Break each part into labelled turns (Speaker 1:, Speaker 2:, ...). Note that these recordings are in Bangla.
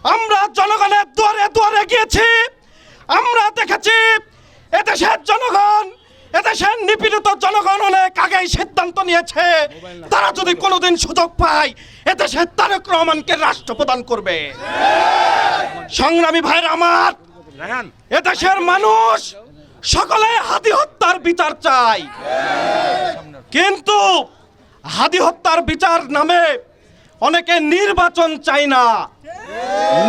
Speaker 1: আমরা জনগণের দুয়ারে দুয়ারে গিয়েছি। আমরা দেখেছি এদেশের জনগণ, এদেশের নিপীড়িত জনগণ অনেক আগেই সিদ্ধান্ত নিয়েছে তারা যদি কোনোদিন সুযোগ পায় এদেশের তারেক রহমানকে রাষ্ট্র প্রদান করবে। সংগ্রামী ভাইরা আমার, এদেশের মানুষ সকলে হাদি হত্যার বিচার চায়, কিন্তু হাদি হত্যার বিচার নামে অনেকে নির্বাচন চায় না।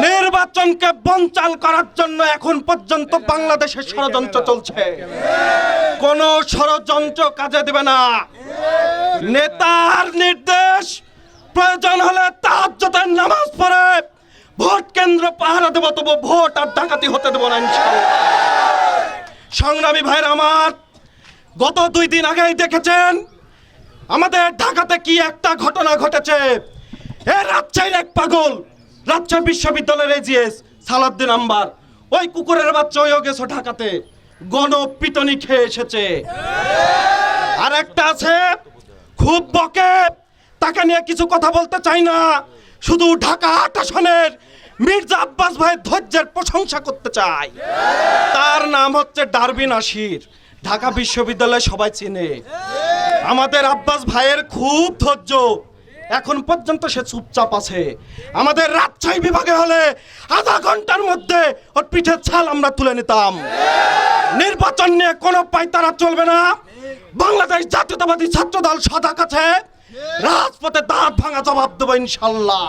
Speaker 1: নির্বাচনকে বঞ্চাল করার জন্য এখন পর্যন্ত বাংলাদেশে ষড়যন্ত্র চলছে। কোন ষড়যন্ত্র কাজে দেবে না। নেতার নির্দেশ, প্রয়োজন হলে তাহাজ্জুদের নামাজ পড়ে ভোট কেন্দ্র পাহারা দেব, তবু ভোট আর ডাকাতি হতে দেব না ইনশাআল্লাহ। সংগ্রামী ভাইরা আমার, গত 2 দিন আগেই দেখেছেন আমাদের ঢাকাতে কি একটা ঘটনা ঘটেছে। রাজশাহীর এক পাগল, রাজশাহী বিশ্ববিদ্যালয়ের এজিএস সালাউদ্দিন আম্বার, ওই কুকুরের বাচ্চা ওইও গেছে ঢাকাতে, গণপিটনি খেয়ে এসেছে। আর একটা আছে খুব বকে, তাকে নিয়ে কিছু কথা বলতে চাই না, শুধু ঢাকা 8 আসনের মির্জা আব্বাস ভাইয়ের ধৈর্যের প্রশংসা করতে চাই। তার নাম হচ্ছে ডারবি নাসির, ঢাকা বিশ্ববিদ্যালয়ে সবাই চেনে। আমাদের আব্বাস ভাইয়ের খুব ধৈর্য, এখন পর্যন্ত সে চুপচাপ আছে। আমাদের রাজশাহী বিভাগে হলে আধা ঘন্টার মধ্যে ওর পিঠের ছাল আমরা তুলে নিতাম। নির্বাচন নিয়ে কোনো পাইতারা চলবে না। বাংলাদেশ জাতীয়তাবাদী ছাত্র দল সদা কাছে রাজপথে দাঁত ভাঙা জবাব দেবো ইনশাল্লাহ।